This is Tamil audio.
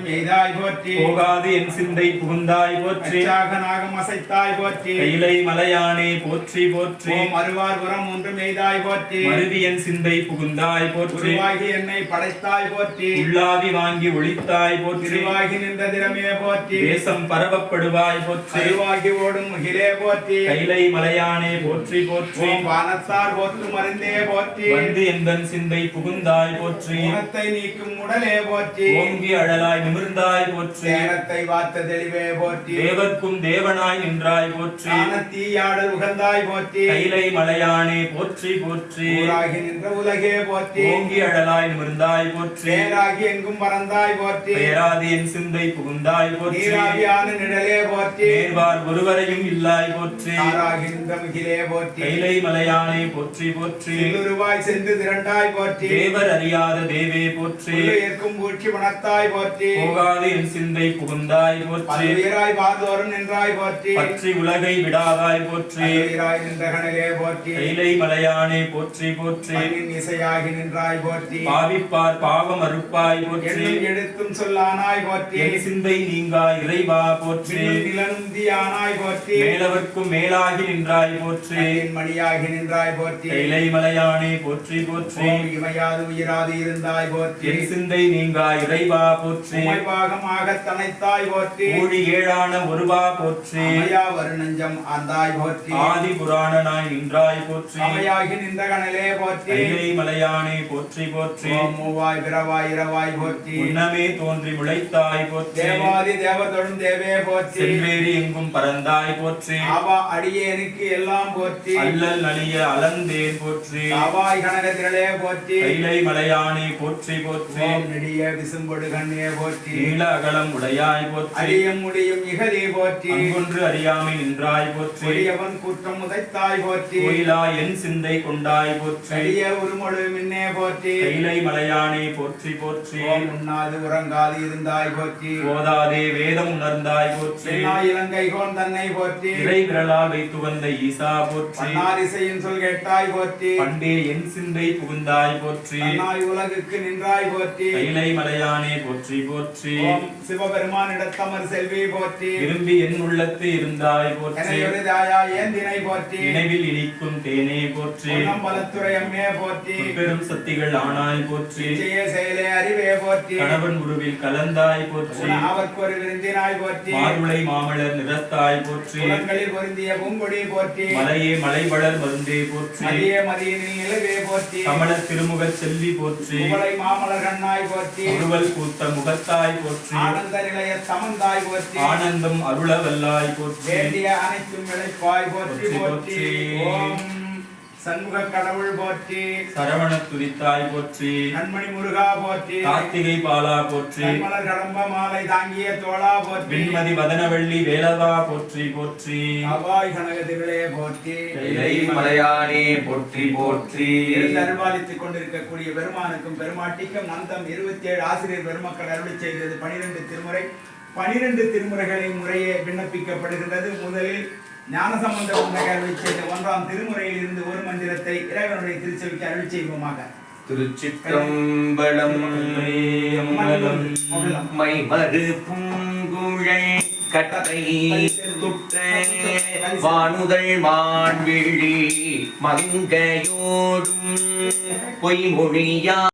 நெஞ்சம் எய்தாய் போற்றி போகாது என் சிந்தை புகுந்தாய் போற்றி நாகம் அசைத்தாய் போற்றி கைலை மலையானே போற்றி போற்றி மறுவார் புறம் ஒன்று மெய்தாய் போற்றி மருவி என் சிந்தை புகுந்தாய் போற்றி என்னை படைத்தாய் போற்றி உள்ளாவி வாங்கி ஒளித்தாய் போற்றி திருவாகி நின்ற திறமே போற்றி தேசம் பரவப்படுவாய் போற்றி திருவாகி ஓடும் முகிலே போற்றி கைலை மலையானே போற்றி போற்றி வானத்தார் போற்று மருந்தே போற்றி வந்து எந்தன் சிந்தை புகுந்தாய் போற்றி குணத்தை நீக்கும் உடலே போற்றி ஓங்கி அழலாய் நிமிர்ந்தாய் போற்றி தேனத்தை வார்த்த தெளிவே போற்றி தேவர்க்கும் தேவனாய் நின்றாய் போற்றி தீயாடல் உகந்தாய் போற்றி கைலை மலையானே போற்றி போற்றி ஊராகி நின்ற உலகே போற்றி ஓங்கி அழலாய் நிமிர்ந்தாய் போற்றி பேராகி எங்கும் பறந்தாய் போற்றி பேராதி என் சிந்தை புகுந்தாய் போற்றி நீராவியான நிழலே போற்றி நேர்வார் ஒருவரையும் இல்லாய் போற்றி ஆராகி நின்ற முகிலே போற்றி கைலை மலையானே போற்றி போற்றி சில்லுருவாய் சென்று திரண்டாய் போற்றி தேவர் அறியாத தேவே போற்றி ஏற்கும் பூச்சி வனத்தாய் போற்றி போகாது என் சிந்தை புகுந்தாய் போற்றி வீராய் வாதோறும் நின்றாய் போற்றி பற்றி உலகை விடாதாய் போற்றி வீராய் நின்ற கணலே போற்றி கைலை மலையானே போற்றி போற்றி இசையாகி நின்றாய் போற்றி பாவிப்பார் பாவம் அறுப்பாய் போற்றி எடுத்தும் சொல்லானாய் போற்றி என் சிந்தை நீங்கா இறைவா போற்றி நிலனுந்தியானாய் போற்றி மேலவர்க்கும் மேலாகி நின்றாய் போற்றி மணியாகி நின்றாய் போற்றி கைலை மலையானே போற்றி போற்றி இமையாது உயிராது இருந்தாய் போற்றி என் சிந்தை நீங்கா இறைவா போற்றி பாகமாக தனைத்தாய் போற்றி ஊழி ஏழான ஒருவா போற்றி வருணஞ்சம் ஆந்தாய் போற்றி ஆதி புராணனாய் நின்றாய் போற்றி அவையாகி நின்ற கணலே போற்றி கைலை மலையானே போற்றி போற்றி மூவாய் பிறவாய் இரவாய் போற்றி உன்னமே தோன்றி முளைத்தாய் போற்றி தேவாதி தேவதொடும் தேவே போற்றி செல்வேரி எங்கும் பறந்தாய் போற்றி ஆவா அடியேனுக்கு எல்லாம் போற்றி அல்லல் நலிய அலந்தேன் போற்றி ஆவாய் கனக திரளே போற்றி கைலை மலையானே போற்றி போற்றி நெடிய விசும்பொடு கண்ணே போற்றி நீல அகலம் உடையாய் போற்றி அடியம் முடியும் இகதி போற்றி அங்கொன்று அறியாமை நின்றாய் போற்றி எவன் குற்றம் உதைத்தாய் போற்றி கோயிலா என் சிந்தை கொண்டாய் போற்றி அடிய உருமொழு மின்னே போற்றி கைலை மலையானே போற்றி போற்றி உண்ணாது உறங்காது இருந்தாய் போற்றி போதாதே வேதம் உணர்ந்தாய் போற்றி இலங்கை கோன் தன்னை போற்றி இறை விரலால் வைத்து வந்த ஈசா போற்றி இசையின் சொல் கேட்டாய் போற்றி பண்டே என் சிந்தை புகுந்தாய் போற்றி உலகுக்கு நின்றாய் போற்றி கைலை மலையானே போற்றி போற்றி சிவபெருமானிடத்தமர் செல்வி போற்றி விரும்பி என் உள்ளத்து இருந்தாய் போற்றி ஏந்தினை போற்றி நினைவில் இனிக்கும் தேனே போற்றி பலத்துறை அம்மே போற்றி பெரும் சக்திகள் ஆனாய் போற்றி செயலே அறிவே போற்றி கணவன் உருவில் கலந்தாய் போற்றி அவருக்கு ஒரு விருந்தினாய் போற்றி மார்முளை மாமலர் நிறத்தாய் போற்றி பொருந்திய பூங்கொடி போற்றி மலையே மலைவளர் மருந்தே போற்றி மதியனில் நிலவே போற்றி கமல திருமுக செல்வி போற்றி மாமலர் கண்ணாய் போற்றி ஒருவல் பூத்த முகத்தாய் போற்றி ஆனந்த நிலைய சமந்தாய் போற்றி ஆனந்தம் அருளவல்லாய் போற்றி வேண்டிய அனைத்தும் விளைப்பாய் போற்றி போற்றி ஓம் சண்முக கடவுள் போற்றி சரவண துதித்தாய் போற்றி நன்மணி முருகா போற்றி கார்த்திகை பாலா போற்றி மலர் கடம்ப மாலை தாங்கிய தோளா போற்றி வெண்மதி வதனவள்ளி வேலவா போற்றி போற்றி அவாய் கனகதிகளே போற்றி கைலை மலையானே போற்றி போற்றி அருள்பாலித்துக் கொண்டிருக்கக்கூடிய பெருமானுக்கும் பெருமாட்டிக்கும் நந்தம் 27 ஆசிரியர் பெருமக்கள் அருளி செய்தது 12 திருமுறை 12 திருமுறைகளை முறையே விண்ணப்பிக்கப்படுகின்றது. முதலில் ஞானசம்பந்த அருளி செய்த 1ஆம் திருமுறையில் இருந்து ஒரு மந்திரத்தை இறைவனுடைய திருச்செவிக்கு அருளி செய்வோமாக. திருச்சிற்றம்பலம் மைமறு பூங்குழல் கட்டை துட்ட வானுதல் மான்விழி மங்கையோடும் பொய்மொழியா